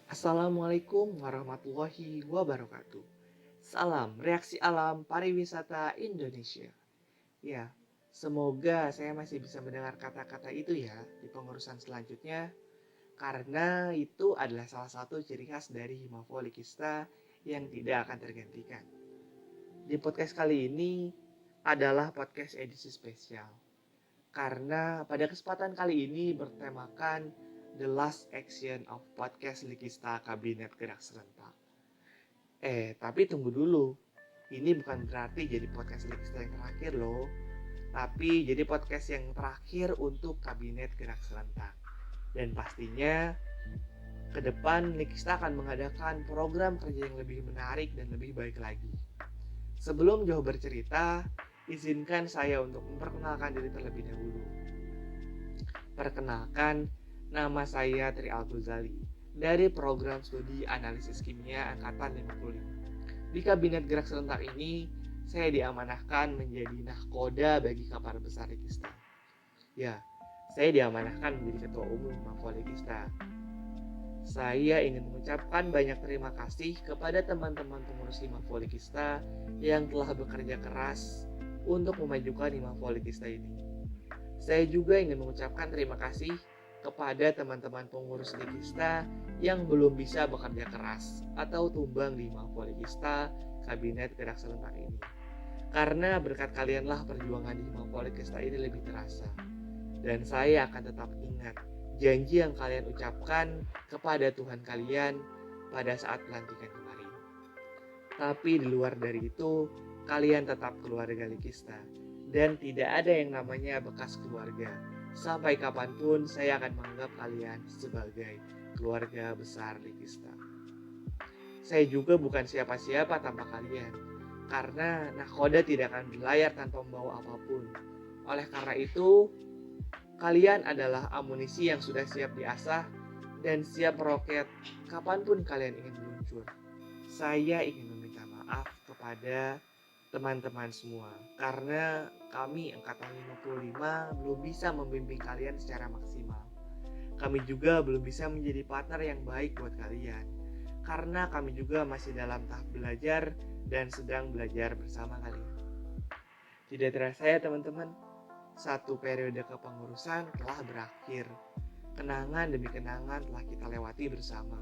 Assalamualaikum warahmatullahi wabarakatuh. Salam reaksi alam pariwisata Indonesia. Ya, semoga saya masih bisa mendengar kata-kata itu ya di pengurusan selanjutnya, karena itu adalah salah satu ciri khas dari Himapholikista yang tidak akan tergantikan. Di podcast kali ini adalah podcast edisi spesial, karena pada kesempatan kali ini bertemakan The Last Action of Podcast Likista Kabinet Gerak Serentak. Tapi tunggu dulu. Ini bukan berarti jadi podcast Likista yang terakhir loh. Tapi jadi podcast yang terakhir untuk Kabinet Gerak Serentak. Dan pastinya ke depan Likista akan mengadakan program kerja yang lebih menarik dan lebih baik lagi. Sebelum jauh bercerita, izinkan saya untuk memperkenalkan diri terlebih dahulu. Perkenalkan, nama saya Tri Al-Ghazali dari program studi analisis kimia angkatan 55. Di Kabinet Gerak Serentak ini, saya diamanahkan menjadi nahkoda bagi Kapal Besar Likista. Ya, saya diamanahkan menjadi Ketua Umum Mapol Likista. Saya ingin mengucapkan banyak terima kasih kepada teman-teman pengurus Himapol Likista yang telah bekerja keras untuk memajukan Himapol Likista ini. Saya juga ingin mengucapkan terima kasih kepada teman-teman pengurus Likista yang belum bisa bekerja keras atau tumbang di Himapol Likista Kabinet Gerak Serentak ini. Karena berkat kalianlah perjuangan di Himapol Likista ini lebih terasa. Dan saya akan tetap ingat janji yang kalian ucapkan kepada Tuhan kalian pada saat pelantikan kemarin. Tapi di luar dari itu, kalian tetap keluarga Likista. Dan tidak ada yang namanya bekas keluarga. Sampai kapanpun saya akan menganggap kalian sebagai keluarga besar Likista. Saya juga bukan siapa-siapa tanpa kalian. Karena nahkoda tidak akan berlayar tanpa membawa apapun. Oleh karena itu, kalian adalah amunisi yang sudah siap diasah dan siap meroket kapanpun kalian ingin meluncur. Saya ingin meminta maaf kepada teman-teman semua karena kami angkatan 55 belum bisa membimbing kalian secara maksimal. Kami juga belum bisa menjadi partner yang baik buat kalian karena kami juga masih dalam tahap belajar dan sedang belajar bersama kalian. Tidak terasa ya teman-teman, satu periode kepengurusan telah berakhir. Kenangan demi kenangan telah kita lewati bersama.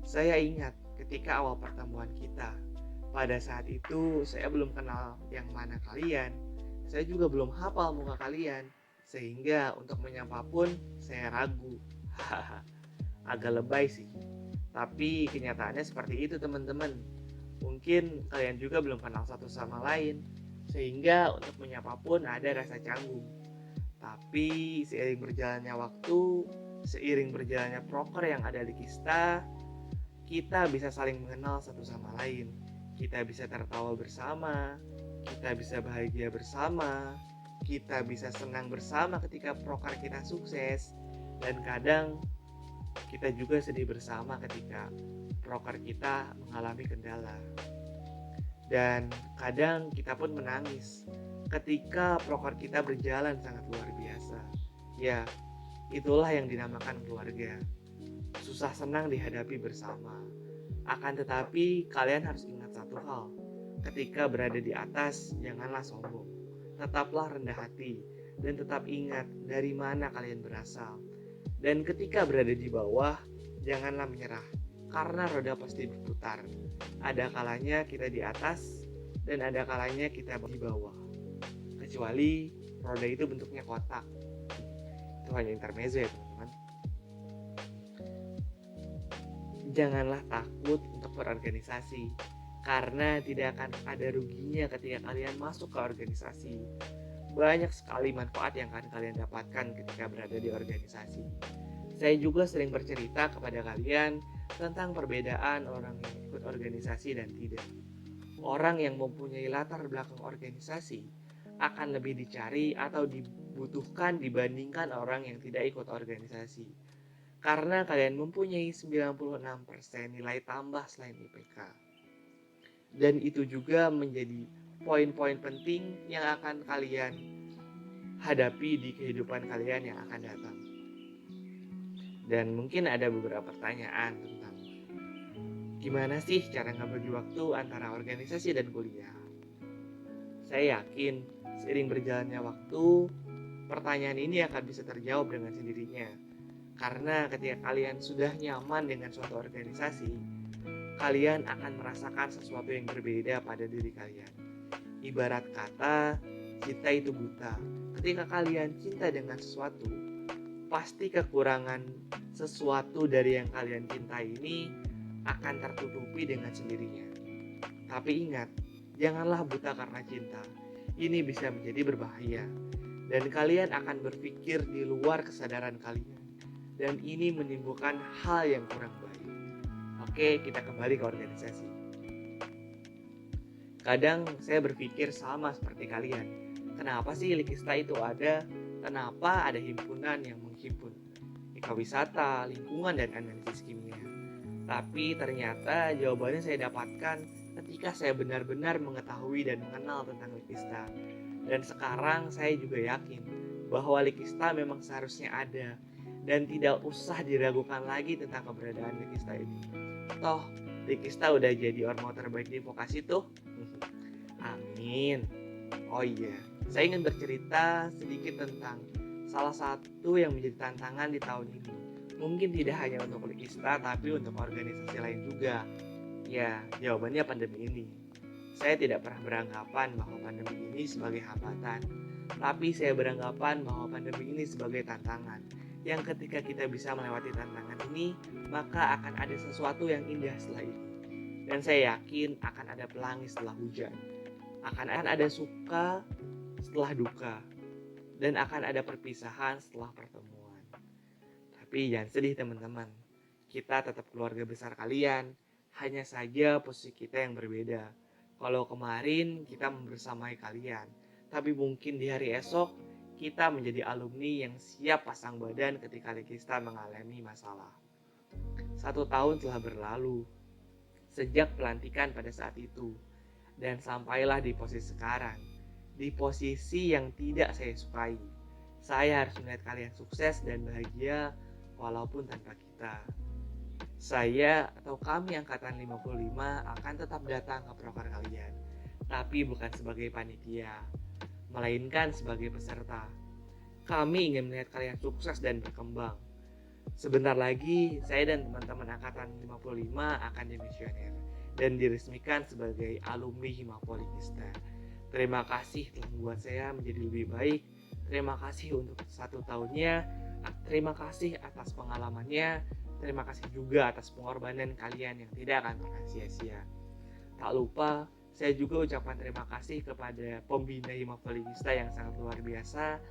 Saya ingat ketika awal pertemuan kita. Pada saat itu saya belum kenal yang mana kalian. Saya juga belum hafal muka kalian. Sehingga untuk menyapa pun saya ragu. Agak lebay sih. Tapi kenyataannya seperti itu teman-teman. Mungkin kalian juga belum kenal satu sama lain. Sehingga untuk menyapa pun ada rasa canggung. Tapi seiring berjalannya waktu, seiring berjalannya proker yang ada di Kista, kita bisa saling mengenal satu sama lain. Kita bisa tertawa bersama, kita bisa bahagia bersama, kita bisa senang bersama ketika proker kita sukses, dan kadang kita juga sedih bersama ketika proker kita mengalami kendala. Dan kadang kita pun menangis ketika proker kita berjalan sangat luar biasa. Ya, itulah yang dinamakan keluarga. Susah senang dihadapi bersama. Akan tetapi kalian harus ingat satu hal. Ketika berada di atas, janganlah sombong. Tetaplah rendah hati dan tetap ingat dari mana kalian berasal. Dan ketika berada di bawah, janganlah menyerah. Karena roda pasti berputar. Ada kalanya kita di atas dan ada kalanya kita di bawah. Kecuali roda itu bentuknya kotak. Itu hanya intermezzo ya teman-teman. Janganlah takut untuk berorganisasi, karena tidak akan ada ruginya ketika kalian masuk ke organisasi. Banyak sekali manfaat yang akan kalian dapatkan ketika berada di organisasi. Saya juga sering bercerita kepada kalian tentang perbedaan orang yang ikut organisasi dan tidak. Orang yang mempunyai latar belakang organisasi akan lebih dicari atau dibutuhkan dibandingkan orang yang tidak ikut organisasi. Karena kalian mempunyai 96% nilai tambah selain IPK. Dan itu juga menjadi poin-poin penting yang akan kalian hadapi di kehidupan kalian yang akan datang. Dan mungkin ada beberapa pertanyaan tentang Gimana sih cara ngebagi waktu antara organisasi dan kuliah? Saya yakin seiring berjalannya waktu, pertanyaan ini akan bisa terjawab dengan sendirinya. Karena ketika kalian sudah nyaman dengan suatu organisasi, kalian akan merasakan sesuatu yang berbeda pada diri kalian. Ibarat kata, cinta itu buta. Ketika kalian cinta dengan sesuatu, pasti kekurangan sesuatu dari yang kalian cintai ini akan tertutupi dengan sendirinya. Tapi ingat, janganlah buta karena cinta. Ini bisa menjadi berbahaya. Dan kalian akan berpikir di luar kesadaran kalian. Dan ini menimbulkan hal yang kurang baik. Oke, kita kembali ke organisasi. Kadang saya berpikir sama seperti kalian. Kenapa sih Likista itu ada? Kenapa ada himpunan yang menghimpun ekawisata, lingkungan, dan analisis kimia? Tapi ternyata jawabannya saya dapatkan ketika saya benar-benar mengetahui dan mengenal tentang Likista. Dan sekarang saya juga yakin bahwa Likista memang seharusnya ada dan tidak usah diragukan lagi tentang keberadaan Likista ini. Toh, Likista udah jadi ormo terbaik di vokasi tuh. Amin. Oh iya, saya ingin bercerita sedikit tentang salah satu yang menjadi tantangan di tahun ini. Mungkin tidak hanya untuk Likista, tapi untuk organisasi lain juga. Ya, jawabannya pandemi ini. Saya tidak pernah beranggapan bahwa pandemi ini sebagai hambatan, tapi saya beranggapan bahwa pandemi ini sebagai tantangan. Yang ketika kita bisa melewati tantangan ini, maka akan ada sesuatu yang indah setelah ini. Dan saya yakin akan ada pelangi setelah hujan. Akan ada suka setelah duka. Dan akan ada perpisahan setelah pertemuan. Tapi jangan sedih teman-teman. Kita tetap keluarga besar kalian. Hanya saja posisi kita yang berbeda. Kalau kemarin kita membersamai kalian, tapi mungkin di hari esok kita menjadi alumni yang siap pasang badan ketika Likista mengalami masalah. 1 tahun telah berlalu sejak pelantikan pada saat itu, dan sampailah di posisi sekarang, di posisi yang tidak saya sukai. Saya harus melihat kalian sukses dan bahagia walaupun tanpa kita. Saya atau kami angkatan 55 akan tetap datang ke proker kalian, tapi bukan sebagai panitia, melainkan sebagai peserta. Kami ingin melihat kalian sukses dan berkembang. Sebentar lagi, saya dan teman-teman angkatan 55 akan dimisioner dan diresmikan sebagai alumni Himapolikista. Terima kasih telah membuat saya menjadi lebih baik. Terima kasih untuk 1 tahunnya. Terima kasih atas pengalamannya. Terima kasih juga atas pengorbanan kalian yang tidak akan pernah sia-sia. Tak lupa, saya juga ucapkan terima kasih kepada pembina Himapolikista yang sangat luar biasa,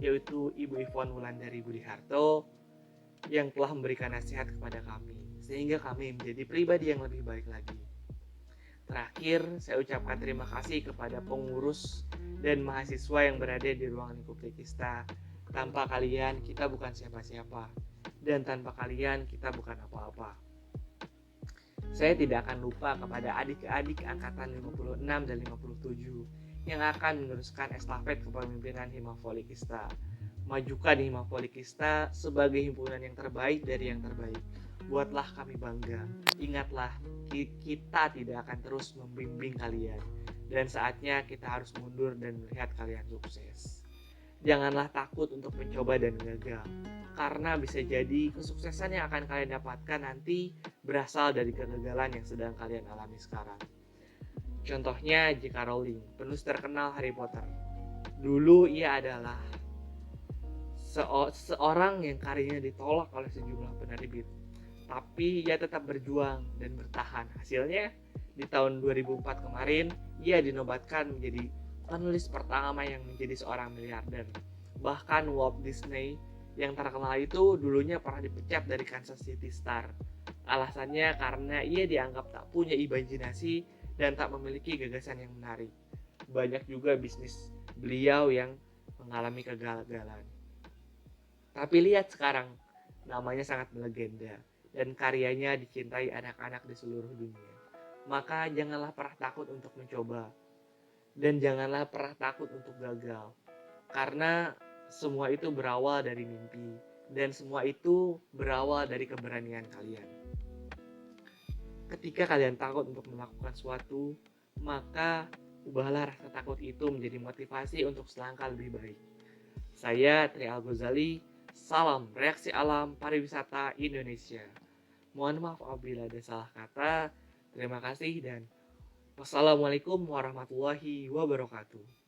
yaitu Ibu Ivon Wulandari Budiharto, yang telah memberikan nasihat kepada kami, sehingga kami menjadi pribadi yang lebih baik lagi. Terakhir, saya ucapkan terima kasih kepada pengurus dan mahasiswa yang berada di ruang lingkup Likista. Tanpa kalian, kita bukan siapa-siapa. Dan tanpa kalian, kita bukan apa-apa. Saya tidak akan lupa kepada adik-adik angkatan 56 dan 57 yang akan meneruskan estafet kepemimpinan Himapolikista. Majukan Himapolikista sebagai himpunan yang terbaik dari yang terbaik. Buatlah kami bangga. Ingatlah, kita tidak akan terus membimbing kalian. Dan saatnya kita harus mundur dan melihat kalian sukses. Janganlah takut untuk mencoba dan gagal. Karena bisa jadi kesuksesan yang akan kalian dapatkan nanti berasal dari kegagalan yang sedang kalian alami sekarang. Contohnya J.K. Rowling, penulis terkenal Harry Potter. Dulu ia adalah seorang yang karyanya ditolak oleh sejumlah penerbit. Tapi ia tetap berjuang dan bertahan. Hasilnya di tahun 2004 kemarin, ia dinobatkan menjadi penulis pertama yang menjadi seorang miliarder. Bahkan Walt Disney yang terkenal itu dulunya pernah dipecat dari Kansas City Star. Alasannya karena ia dianggap tak punya imajinasi dan tak memiliki gagasan yang menarik. Banyak juga bisnis beliau yang mengalami kegagalan. Tapi lihat sekarang, namanya sangat melegenda dan karyanya dicintai anak-anak di seluruh dunia. Maka janganlah pernah takut untuk mencoba. Dan janganlah pernah takut untuk gagal. Karena semua itu berawal dari mimpi. Dan semua itu berawal dari keberanian kalian. Ketika kalian takut untuk melakukan sesuatu, maka ubahlah rasa takut itu menjadi motivasi untuk selangkah lebih baik. Saya Tri Al-Ghazali, salam reaksi alam pariwisata Indonesia. Mohon maaf apabila ada salah kata. Terima kasih dan wassalamualaikum warahmatullahi wabarakatuh.